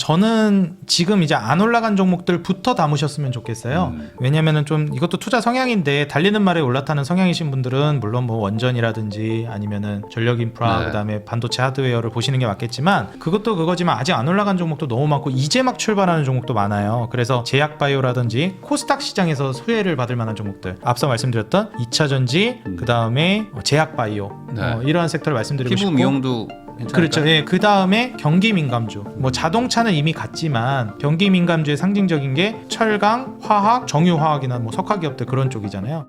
저는 지금 이제 안 올라간 종목들부터 담으셨으면 좋겠어요. 왜냐면은 좀 이것도 투자 성향인데 달리는 말에 올라타는 성향이신 분들은 물론 뭐 원전이라든지 아니면은 전력 인프라 그다음에 반도체 하드웨어를 보시는 게 맞겠지만 그것도 그거지만 아직 안 올라간 종목도 너무 많고 이제 막 출발하는 종목도 많아요. 그래서 제약바이오라든지 코스닥 시장에서 수혜를 받을 만한 종목들 앞서 말씀드렸던 2차전지 그다음에 제약바이오 이러한 섹터를 말씀드리고 피부 싶고 미용도 괜찮을까요? 그렇죠. 예, 그 다음에 경기 민감주. 뭐 자동차는 이미 갔지만 경기 민감주의 상징적인 게 철강, 화학, 정유화학이나 뭐 석화 기업들 그런 쪽이잖아요.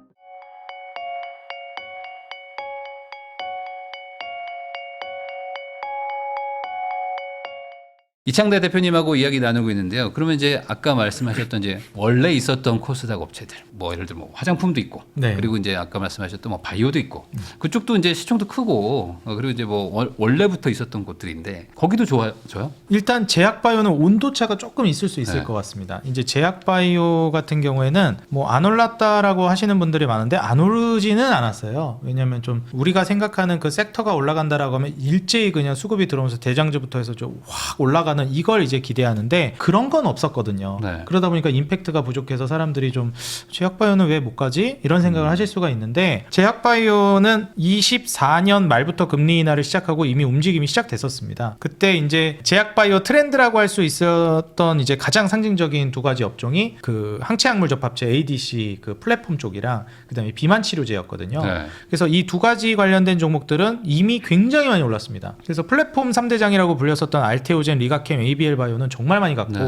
이창대 대표님하고 이야기 나누고 있는데요. 그러면 이제 아까 말씀하셨던 이제 원래 있었던 코스닥 업체들, 뭐 예를 들어 뭐 화장품도 있고, 네. 그리고 이제 아까 말씀하셨던 뭐 바이오도 있고, 그쪽도 이제 시총도 크고, 그리고 이제 뭐 원래부터 있었던 곳들인데 거기도 좋아요? 일단 제약바이오는 온도차가 조금 있을 수 있을 것 같습니다. 이제 제약바이오 같은 경우에는 뭐 안 올랐다라고 하시는 분들이 많은데 안 오르지는 않았어요. 왜냐하면 좀 우리가 생각하는 그 섹터가 올라간다라고 하면 일제히 그냥 수급이 들어오면서 대장주부터 해서 좀 확 올라가는 이걸 이제 기대하는데 그런 건 없었거든요. 네. 그러다 보니까 임팩트가 부족해서 사람들이 좀 제약바이오는 왜 못 가지? 이런 생각을 하실 수가 있는데 제약바이오는 24년 말부터 금리 인하를 시작하고 이미 움직임이 시작됐었습니다. 그때 이제 제약바이오 트렌드라고 할 수 있었던 이제 가장 상징적인 두 가지 업종이 그 항체약물 접합체 ADC 그 플랫폼 쪽이랑 그다음에 비만 치료제였거든요. 네. 그래서 이 두 가지 관련된 종목들은 이미 굉장히 많이 올랐습니다. 그래서 플랫폼 3대장이라고 불렸었던 알테오젠, 리가캠, ABL 바이오는 정말 많이 갔고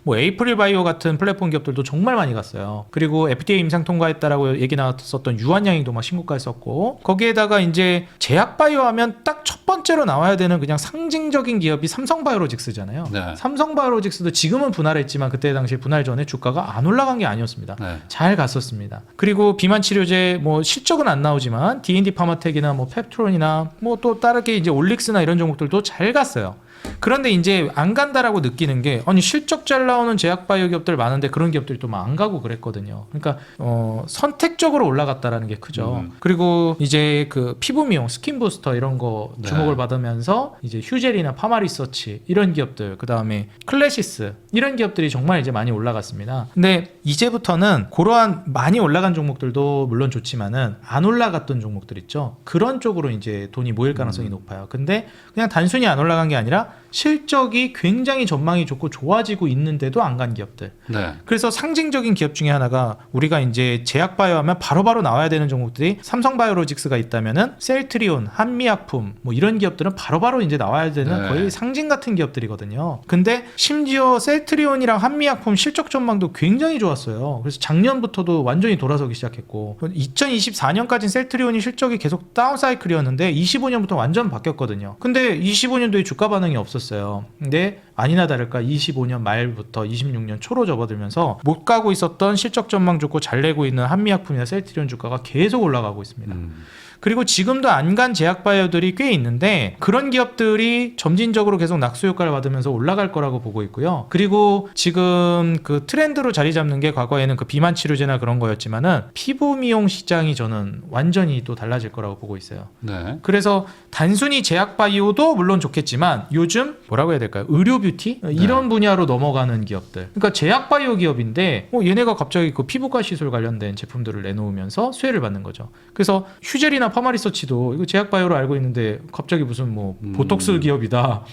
뭐 에이프릴 바이오 같은 플랫폼 기업들도 정말 많이 갔어요. 그리고 FDA 임상 통과했다라고 얘기 나왔었던 유한양행도 막 신고가 했었고 거기에다가 이제 제약바이오 하면 딱 첫 번째로 나와야 되는 그냥 상징적인 기업이 삼성바이오로직스잖아요. 네. 삼성바이오로직스도 지금은 분할했지만 그때 당시 분할 전에 주가가 안 올라간 게 아니었습니다. 네. 잘 갔었습니다. 그리고 비만 치료제 뭐 실적은 안 나오지만 D&D 파마텍이나 뭐 펩트론이나 뭐 또 다르게 이제 올릭스나 이런 종목들도 잘 갔어요. 그런데 이제 안 간다라고 느끼는 게 아니 실적 잘 나오는 제약바이오 기업들 많은데 그런 기업들이 또 안 가고 그랬거든요. 그러니까 선택적으로 올라갔다라는 게 크죠. 그리고 이제 그 피부 미용, 스킨 부스터 이런 거 주목을 받으면서 이제 휴젤이나 파마리서치 이런 기업들, 그 다음에 클래시스 이런 기업들이 정말 이제 많이 올라갔습니다. 근데 이제부터는 그러한 많이 올라간 종목들도 물론 좋지만은 안 올라갔던 종목들 있죠. 그런 쪽으로 이제 돈이 모일 가능성이 높아요. 근데 그냥 단순히 안 올라간 게 아니라 실적이 굉장히 전망이 좋고 좋아지고 있는데도 안 간 기업들. 네. 그래서 상징적인 기업 중에 하나가 우리가 이제 제약바이오 하면 바로바로 나와야 되는 종목들이 삼성바이오로직스가 있다면은 셀트리온, 한미약품 뭐 이런 기업들은 바로바로 이제 나와야 되는 거의 상징 같은 기업들이거든요. 근데 심지어 셀트리온이랑 한미약품 실적 전망도 굉장히 좋았어요. 그래서 작년부터도 완전히 돌아서기 시작했고 2024년까지는 셀트리온이 실적이 계속 다운 사이클이었는데 25년부터 완전 바뀌었거든요. 근데 25년도에 주가 반응이 없었어요. 근데 아니나 다를까 25년 말부터 26년 초로 접어들면서 못 가고 있었던 실적 전망 좋고 잘 내고 있는 한미약품이나 셀트리온 주가가 계속 올라가고 있습니다. 그리고 지금도 안 간 제약바이오들이 꽤 있는데 그런 기업들이 점진적으로 계속 낙수 효과를 받으면서 올라갈 거라고 보고 있고요. 그리고 지금 그 트렌드로 자리 잡는 게 과거에는 그 비만 치료제나 그런 거였지만은 피부 미용 시장이 저는 완전히 또 달라질 거라고 보고 있어요. 네. 그래서 단순히 제약바이오도 물론 좋겠지만 요즘 뭐라고 해야 될까요? 의료 뷰티? 이런 분야로 넘어가는 기업들. 그러니까 제약바이오 기업인데 얘네가 갑자기 그 피부과 시술 관련된 제품들을 내놓으면서 수혜를 받는 거죠. 그래서 휴젤이나 파마리서치도 이거 제약바이오로 알고 있는데 갑자기 무슨 뭐 보톡스 기업이다,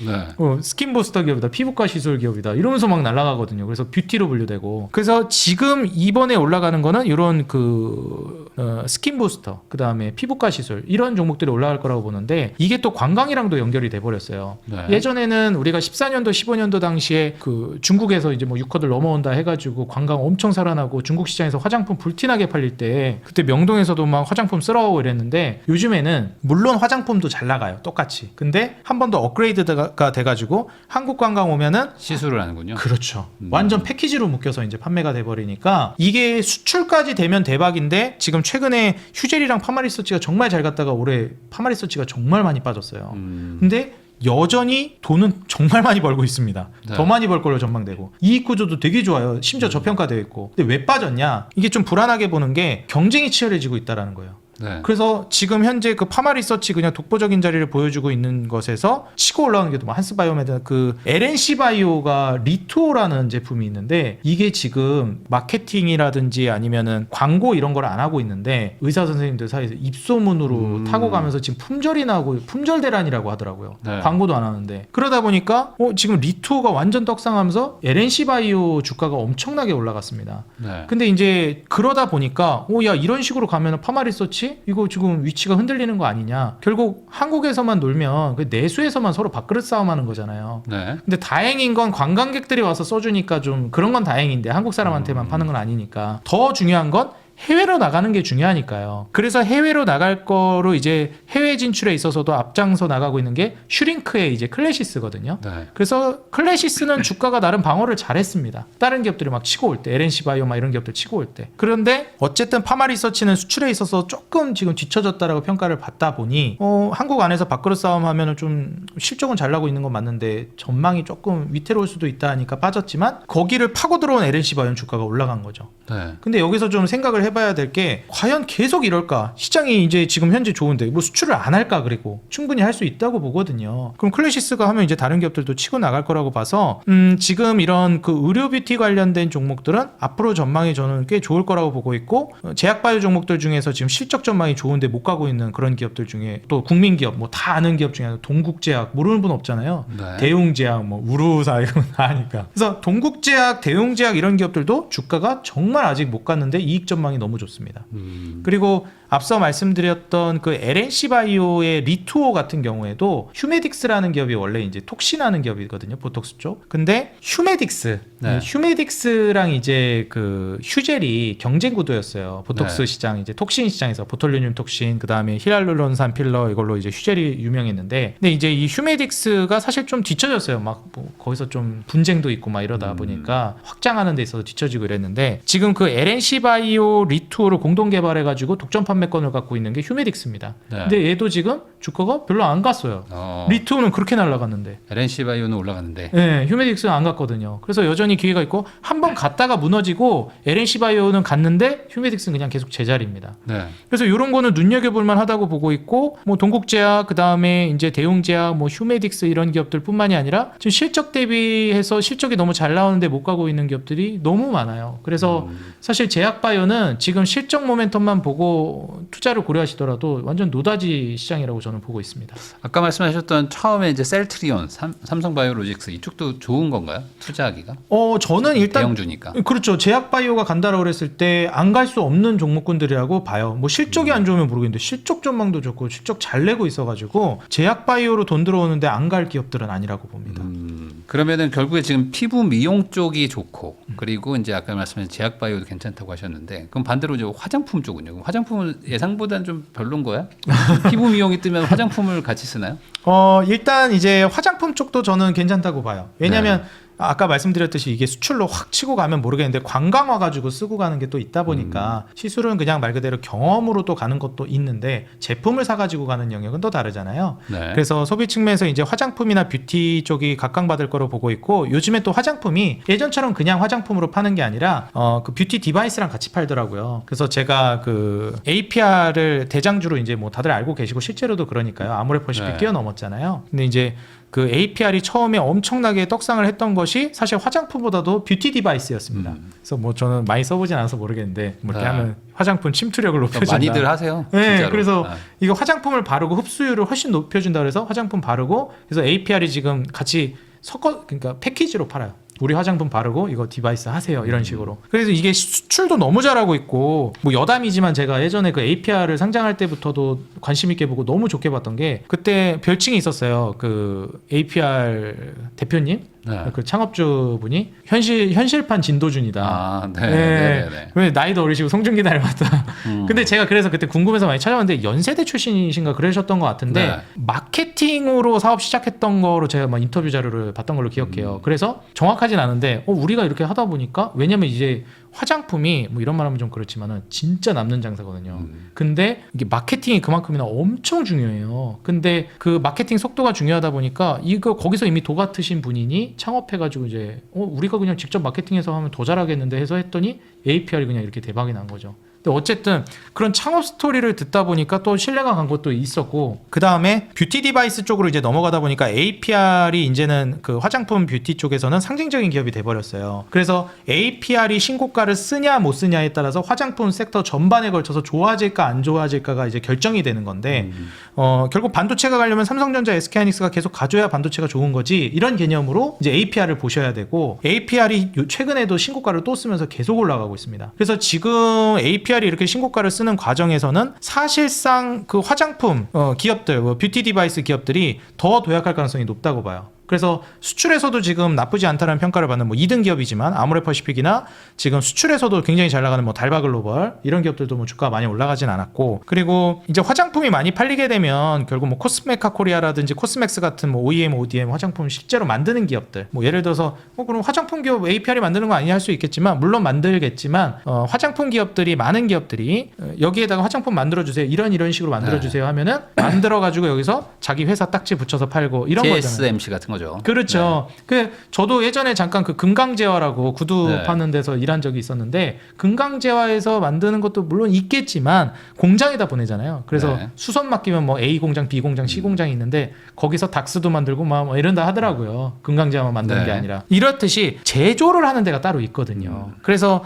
스킨 부스터 기업이다, 피부과 시술 기업이다 이러면서 막 날아가거든요. 그래서 뷰티로 분류되고. 그래서 지금 이번에 올라가는 거는 이런 그 스킨 부스터, 그 다음에 피부과 시술 이런 종목들이 올라갈 거라고 보는데 이게 또 관광이랑도 연결이 돼 버렸어요. 예전에는 우리가 14년도, 15년도 당시에 그 중국에서 이제 뭐 유커들 넘어온다 해가지고 관광 엄청 살아나고 중국 시장에서 화장품 불티나게 팔릴 때 그때 명동에서도 막 화장품 쓸어오고 이랬는데 요즘에는 물론 화장품도 잘 나가요. 똑같이. 근데 한 번 더 업그레이드가 돼가지고 한국 관광 오면은 시술을 하는군요. 그렇죠. 완전 패키지로 묶여서 이제 판매가 돼버리니까 이게 수출까지 되면 대박인데 지금 최근에 휴젤이랑 파마리서치가 정말 잘 갔다가 올해 파마리서치가 정말 많이 빠졌어요. 근데 여전히 돈은 정말 많이 벌고 있습니다. 더 많이 벌 걸로 전망되고 이익 구조도 되게 좋아요. 심지어 저평가되어 있고. 근데 왜 빠졌냐? 이게 좀 불안하게 보는 게 경쟁이 치열해지고 있다는 거예요. 네. 그래서 지금 현재 그 파마 리서치 그냥 독보적인 자리를 보여주고 있는 것에서 치고 올라가는 게 뭐 한스바이오메드 그 LNC 바이오가 리투오라는 제품이 있는데 이게 지금 마케팅이라든지 아니면은 광고 이런 걸 안 하고 있는데 의사 선생님들 사이에서 입소문으로 타고 가면서 지금 품절이 나고 품절 대란이라고 하더라고요. 네. 광고도 안 하는데 그러다 보니까 지금 리투오가 완전 떡상하면서 LNC 바이오 주가가 엄청나게 올라갔습니다. 네. 근데 이제 그러다 보니까 야 이런 식으로 가면 파마 리서치 이거 지금 위치가 흔들리는 거 아니냐. 결국 한국에서만 놀면 그 내수에서만 서로 밥그릇 싸움하는 거잖아요. 네. 근데 다행인 건 관광객들이 와서 써주니까 좀 그런 건 다행인데 한국 사람한테만 파는 건 아니니까 더 중요한 건 해외로 나가는 게 중요하니까요. 그래서 해외로 나갈 거로 이제 해외 진출에 있어서도 앞장서 나가고 있는 게 슈링크의 이제 클래시스거든요. 네. 그래서 클래시스는 주가가 나름 방어를 잘했습니다. 다른 기업들이 막 치고 올 때, LNC 바이오 막 이런 기업들 치고 올 때. 그런데 어쨌든 파마 리서치는 수출에 있어서 조금 지금 뒤처졌다라고 평가를 받다 보니 한국 안에서 밥그릇 싸움하면은 좀 실적은 잘 나고 있는 건 맞는데 전망이 조금 위태로울 수도 있다 하니까 빠졌지만 거기를 파고 들어온 LNC 바이오 주가가 올라간 거죠. 네. 근데 여기서 좀 생각을 해봐야 될 게 과연 계속 이럴까? 시장이 이제 지금 현재 좋은데 뭐 수출을 안 할까? 그리고 충분히 할 수 있다고 보거든요. 그럼 클래시스가 하면 이제 다른 기업들도 치고 나갈 거라고 봐서 지금 이런 그 의료 뷰티 관련된 종목들은 앞으로 전망이 저는 꽤 좋을 거라고 보고 있고 제약바이오 종목들 중에서 지금 실적 전망이 좋은데 못 가고 있는 그런 기업들 중에 또 국민 기업 뭐 다 아는 기업 중에 동국제약 모르는 분 없잖아요. 네. 대웅제약 뭐 우루사 이거 다 아니까. 그래서 동국제약, 대웅제약 이런 기업들도 주가가 정말 아직 못 갔는데 이익 전망이 너무 좋습니다. 그리고 앞서 말씀드렸던 그 LNC 바이오의 리투오 같은 경우에도 휴메딕스라는 기업이 원래 이제 톡신하는 기업이거든요. 보톡스 쪽. 근데 휴메딕스, 네. 휴메딕스랑 이제 그 휴젤이 경쟁 구도였어요. 보톡스 네. 시장 이제 톡신 시장에서 보톨리늄 톡신, 그다음에 히알루론산 필러 이걸로 이제 휴젤이 유명했는데, 근데 이제 이 휴메딕스가 사실 좀 뒤쳐졌어요. 막 뭐 거기서 좀 분쟁도 있고 막 이러다 보니까 확장하는 데 있어서 뒤쳐지고 이랬는데 지금 그 LNC 바이오 리투오를 공동 개발해가지고 독점 판매권을 갖고 있는 게 휴메딕스입니다. 네. 근데 얘도 지금 주가가 별로 안 갔어요. 리투오는 그렇게 날아갔는데. LNC 바이오는 올라가는데. 네, 휴메딕스는 안 갔거든요. 그래서 여전히 기회가 있고 한번 갔다가 무너지고 LNC 바이오는 갔는데 휴메딕스는 그냥 계속 제자리입니다. 네. 그래서 이런 거는 눈여겨볼 만하다고 보고 있고 뭐 동국제약 그다음에 이제 대웅제약 뭐 휴메딕스 이런 기업들뿐만이 아니라 지금 실적 대비해서 실적이 너무 잘 나오는데 못 가고 있는 기업들이 너무 많아요. 그래서 사실 제약바이오는 지금 실적 모멘텀만 보고 투자를 고려하시더라도 완전 노다지 시장이라고 저는 보고 있습니다. 아까 말씀하셨던 처음에 이제 셀트리온, 삼성바이오로직스 이쪽도 좋은 건가요? 투자하기가? 저는 일단 대형주니까. 그렇죠. 제약바이오가 간다라고 그랬을 때 안 갈 수 없는 종목군들이라고 봐요. 뭐 실적이 안 좋으면 모르겠는데 실적 전망도 좋고 실적 잘 내고 있어가지고 제약바이오로 돈 들어오는데 안 갈 기업들은 아니라고 봅니다. 그러면은 결국에 지금 피부 미용 쪽이 좋고 그리고 이제 아까 말씀하신 제약바이오도 괜찮다고 하셨는데 그럼 반대로 이제 화장품 쪽은요? 그럼 화장품은 예상보다는 좀 별론 거야? 피부 미용이 뜨면 화장품을 같이 쓰나요? 일단 이제 화장품 쪽도 저는 괜찮다고 봐요. 왜냐하면 아까 말씀드렸듯이 이게 수출로 확 치고 가면 모르겠는데 관광 와가지고 쓰고 가는 게 또 있다 보니까 시술은 그냥 말 그대로 경험으로 또 가는 것도 있는데 제품을 사가지고 가는 영역은 또 다르잖아요. 네. 그래서 소비 측면에서 이제 화장품이나 뷰티 쪽이 각광받을 거로 보고 있고 요즘에 또 화장품이 예전처럼 그냥 화장품으로 파는 게 아니라 그 뷰티 디바이스랑 같이 팔더라고요. 그래서 제가 그 APR을 대장주로 이제 뭐 다들 알고 계시고 실제로도 그러니까요. 아모레퍼시픽 뛰어넘었잖아요. 근데 이제 그 APR이 처음에 엄청나게 떡상을 했던 것이 사실 화장품보다도 뷰티 디바이스였습니다. 그래서 뭐 저는 많이 써보진 않아서 모르겠는데 뭐 이렇게 하면 화장품 침투력을 높여준다. 많이들 하세요. 네, 진짜로. 그래서 이거 화장품을 바르고 흡수율을 훨씬 높여준다 그래서 화장품 바르고 그래서 APR이 지금 같이 그러니까 패키지로 팔아요. 우리 화장품 바르고 이거 디바이스 하세요 이런 식으로. 그래서 이게 수출도 너무 잘하고 있고 뭐 여담이지만 제가 예전에 그 APR을 상장할 때부터도 관심 있게 보고 너무 좋게 봤던 게 그때 별칭이 있었어요. 그 APR 대표님 그 창업주분이 현실판 진도준이다. 아, 네. 왜 나이도 어리시고 송중기 닮았다. 근데 제가 그래서 그때 궁금해서 많이 찾아봤는데 연세대 출신이신가 그러셨던 것 같은데 마케팅으로 사업 시작했던 거로 제가 막 인터뷰 자료를 봤던 걸로 기억해요. 그래서 정확하진 않은데 우리가 이렇게 하다 보니까 왜냐면 이제 화장품이 뭐 이런 말하면 좀 그렇지만은 진짜 남는 장사거든요. 근데 이게 마케팅이 그만큼이나 엄청 중요해요. 근데 그 마케팅 속도가 중요하다 보니까 이거 거기서 이미 도 같으신 분이니 창업해가지고 이제 우리가 그냥 직접 마케팅해서 하면 더 잘하겠는데 해서 했더니 APR이 그냥 이렇게 대박이 난 거죠. 근데 어쨌든 그런 창업 스토리를 듣다 보니까 또 신뢰가 간 것도 있었고, 그 다음에 뷰티 디바이스 쪽으로 이제 넘어가다 보니까 APR이 이제는 그 화장품 뷰티 쪽에서는 상징적인 기업이 돼버렸어요. 그래서 APR이 신고가를 쓰냐 못 쓰냐에 따라서 화장품 섹터 전반에 걸쳐서 좋아질까 안 좋아질까가 이제 결정이 되는 건데, 결국 반도체가 가려면 삼성전자, SK하이닉스가 계속 가져야 반도체가 좋은 거지, 이런 개념으로 이제 APR을 보셔야 되고, APR이 최근에도 신고가를 또 쓰면서 계속 올라가고 있습니다. 그래서 지금 APR이 이렇게 신고가를 쓰는 과정에서는 사실상 그 화장품 기업들, 뷰티 디바이스 기업들이 더 도약할 가능성이 높다고 봐요. 그래서 수출에서도 지금 나쁘지 않다는 평가를 받는 뭐 2등 기업이지만 아모레퍼시픽이나 지금 수출에서도 굉장히 잘 나가는 뭐 달바글로벌 이런 기업들도 뭐 주가가 많이 올라가진 않았고, 그리고 이제 화장품이 많이 팔리게 되면 결국 뭐 코스메카 코리아라든지 코스맥스 같은 뭐 OEM, ODM 화장품 실제로 만드는 기업들, 뭐 예를 들어서 그럼 화장품 기업 APR이 만드는 거 아니냐 할 수 있겠지만, 물론 만들겠지만 화장품 기업들이, 많은 기업들이 여기에다가 화장품 만들어주세요, 이런 식으로 만들어주세요 하면은 만들어가지고 여기서 자기 회사 딱지 붙여서 팔고 이런 거잖아요. JSMC 같은 거죠. 그렇죠. 그 저도 예전에 잠깐 그 금강제화라고 구두 네. 파는 데서 일한 적이 있었는데, 금강제화에서 만드는 것도 물론 있겠지만 공장에다 보내잖아요. 그래서 네. 수선 맡기면 뭐 A 공장, B 공장, C 공장이 있는데 거기서 닥스도 만들고 막 뭐 이런다 하더라고요. 금강제화만 만드는 게 네. 아니라. 이렇듯이 제조를 하는 데가 따로 있거든요. 그래서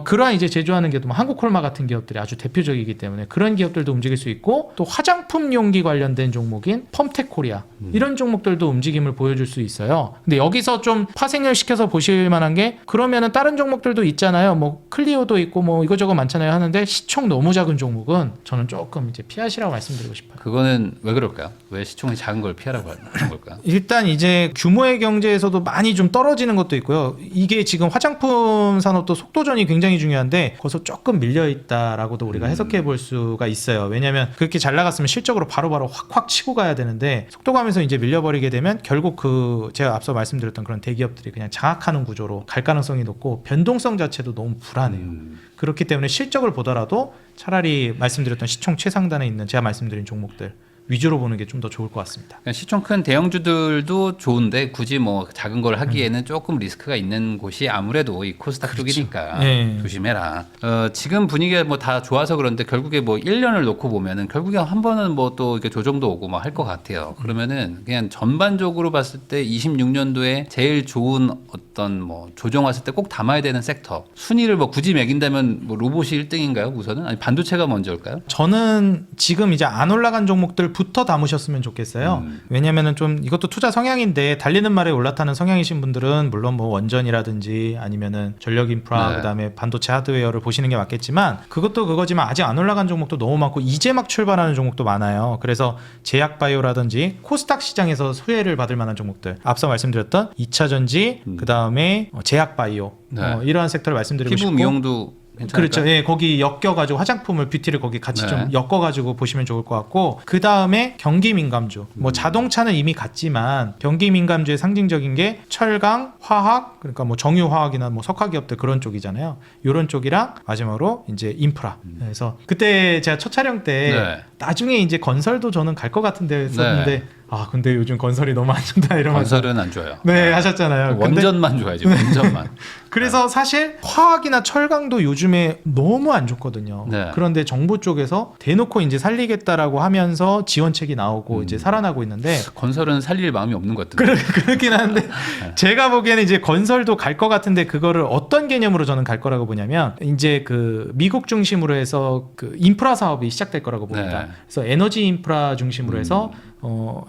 그러한 이제 제조하는 게 또 한국콜마 같은 기업들이 아주 대표적이기 때문에 그런 기업들도 움직일 수 있고, 또 화장품 용기 관련된 종목인 펌텍 코리아 이런 종목들도 움직임을 보여줄 수 있어요. 근데 여기서 좀 파생을 시켜서 보실 만한 게, 그러면은 다른 종목들도 있잖아요. 뭐 클리오도 있고 뭐 이거저거 많잖아요 하는데, 시총 너무 작은 종목은 저는 조금 이제 피하시라고 말씀드리고 싶어요. 그거는 왜 그럴까요? 왜 시총이 작은 걸 피하라고 하는 걸까요? 일단 이제 규모의 경제에서도 많이 좀 떨어지는 것도 있고요. 이게 지금 화장품 산업도 속도전이 굉장히 중요한데 거기서 조금 밀려 있다라고도 우리가 해석해 볼 수가 있어요. 왜냐하면 그렇게 잘 나갔으면 실적으로 바로바로 확확 치고 가야 되는데, 속도감에서 이제 밀려버리게 되면 결국 그 제가 앞서 말씀드렸던 그런 대기업들이 그냥 장악하는 구조로 갈 가능성이 높고, 변동성 자체도 너무 불안해요. 그렇기 때문에 실적을 보더라도 차라리 말씀드렸던 시총 최상단에 있는 제가 말씀드린 종목들 위주로 보는 게 좀 더 좋을 것 같습니다. 그러니까 시총 큰 대형주들도 좋은데 굳이 뭐 작은 걸 하기에는 조금 리스크가 있는 곳이 아무래도 이 코스닥 쪽이니까 네. 조심해라. 지금 분위기가 뭐 다 좋아서 그런데 결국에 뭐 1년을 놓고 보면은 결국에 한 번은 뭐 또 이렇게 조정도 오고 뭐 할 것 같아요. 그러면은 그냥 전반적으로 봤을 때 26년도에 제일 좋은 어떤 뭐 조정 왔을 때 꼭 담아야 되는 섹터 순위를 뭐 굳이 매긴다면 뭐 로봇이 1등인가요? 우선은 아니 반도체가 먼저일까요? 저는 지금 이제 안 올라간 종목들부터 담으셨으면 좋겠어요. 왜냐면은 좀 이것도 투자 성향인데, 달리는 말에 올라타는 성향이신 분들은 물론 뭐 원전이라든지 아니면은 전력 인프라, 네. 그다음에 반도체 하드웨어를 보시는 게 맞겠지만, 그것도 그거지만 아직 안 올라간 종목도 너무 많고 이제 막 출발하는 종목도 많아요. 그래서 제약바이오라든지 코스닥 시장에서 수혜를 받을 만한 종목들, 앞서 말씀드렸던 2차 전지, 그다음에 제약바이오, 네. 이러한 섹터를 말씀드리고 피부 싶고, 미용도 괜찮을까요? 그렇죠. 예, 거기 엮여가지고 화장품을, 뷰티를 거기 같이 네. 좀 엮어가지고 보시면 좋을 것 같고, 그 다음에 경기 민감주. 뭐 자동차는 이미 갔지만 경기 민감주의 상징적인 게 철강, 화학, 그러니까 뭐 정유화학이나 뭐 석화기업들 그런 쪽이잖아요. 이런 쪽이랑 마지막으로 이제 인프라. 그래서 그때 제가 첫 촬영 때 네. 나중에 이제 건설도 저는 갈 것 같은데 했었는데, 네. 아 근데 요즘 건설이 너무 안 좋다 이러면서 건설은 안 좋아요. 네, 하셨잖아요. 근데 원전만 좋아야지. 원전만. 그래서 사실 화학이나 철강도 요즘에 너무 안 좋거든요. 네. 그런데 정부 쪽에서 대놓고 이제 살리겠다라고 하면서 지원책이 나오고 이제 살아나고 있는데, 건설은 살릴 마음이 없는 것 같은데. 그렇긴 한데 제가 보기에는 이제 건설도 갈 것 같은데, 그거를 어떤 개념으로 저는 갈 거라고 보냐면, 이제 그 미국 중심으로 해서 그 인프라 사업이 시작될 거라고 봅니다. 네. 그래서 에너지 인프라 중심으로 해서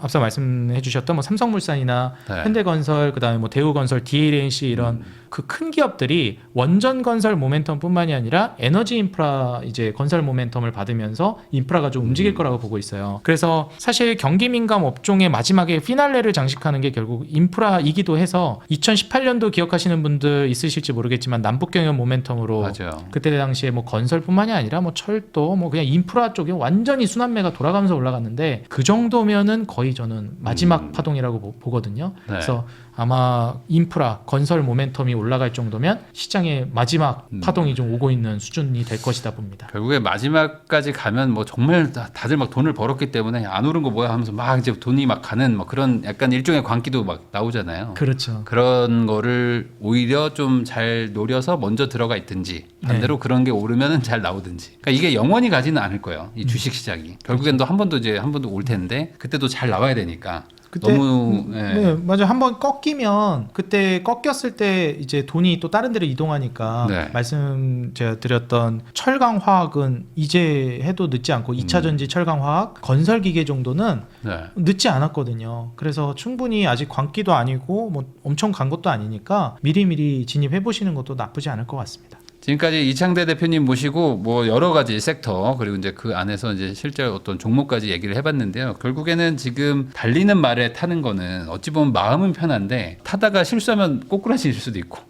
앞서 말씀해 주셨던 뭐 삼성물산이나 네. 현대건설, 그다음에 뭐 대우건설, DLNC 이런 그 큰 기업들이 원전 건설 모멘텀뿐만이 아니라 에너지 인프라 이제 건설 모멘텀을 받으면서 인프라가 좀 움직일 거라고 보고 있어요. 그래서 사실 경기 민감 업종의 마지막에 피날레를 장식하는 게 결국 인프라이기도 해서, 2018년도 기억하시는 분들 있으실지 모르겠지만 남북 경협 모멘텀으로 맞아요. 그때 당시에 뭐 건설뿐만이 아니라 뭐 철도, 뭐 그냥 인프라 쪽에 완전히 순환매가 돌아가면서 올라갔는데, 그 정도면은 거의 저는 마지막 파동이라고 보거든요. 네. 그래서 아마 인프라 건설 모멘텀이 올라갈 정도면 시장의 마지막 파동이 좀 오고 있는 수준이 될 것이다 봅니다. 결국에 마지막까지 가면 뭐 정말 다들 막 돈을 벌었기 때문에 안 오른 거 뭐야 하면서 막 이제 돈이 막 가는 뭐 그런 약간 일종의 광기도 막 나오잖아요. 그렇죠. 그런 거를 오히려 좀 잘 노려서 먼저 들어가 있든지 반대로 그런 게 오르면은 잘 나오든지. 그러니까 이게 영원히 가지는 않을 거예요. 이 주식 시장이. 결국엔 또 한 번도 올 텐데 그때도 잘 나와야 되니까. 그때 너무 네, 맞아. 한번 꺾이면 그때 꺾였을 때 이제 돈이 또 다른 데로 이동하니까 네. 말씀 제가 드렸던 철강 화학은 이제 해도 늦지 않고 2차 전지 철강 화학 건설 기계 정도는 네. 늦지 않았거든요. 그래서 충분히 아직 광기도 아니고 뭐 엄청 간 것도 아니니까 미리미리 진입해 보시는 것도 나쁘지 않을 것 같습니다. 지금까지 이창대 대표님 모시고 뭐 여러 가지 섹터 그리고 이제 그 안에서 이제 실제 어떤 종목까지 얘기를 해봤는데요. 결국에는 지금 달리는 말에 타는 거는 어찌 보면 마음은 편한데 타다가 실수하면 꼬꾸라질 수도 있고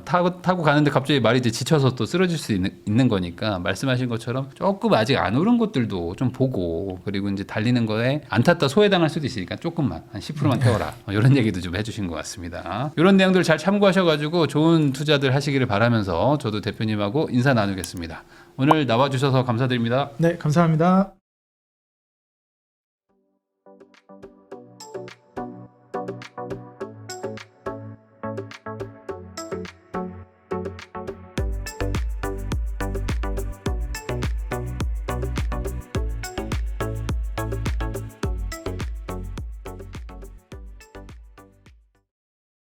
타고 가는데 갑자기 말이 이제 지쳐서 또 쓰러질 수 있는 거니까 말씀하신 것처럼 조금 아직 안 오른 것들도 좀 보고 그리고 이제 달리는 거에 안 탔다 소외당할 수도 있으니까 조금만 한 10%만 태워라 이런 얘기도 좀 해주신 것 같습니다. 이런 내용들 잘 참고하셔가지고 좋은 투자들 하시기를 바라면서 저도 대표님하고 인사 나누겠습니다. 오늘 나와주셔서 감사드립니다. 네, 감사합니다.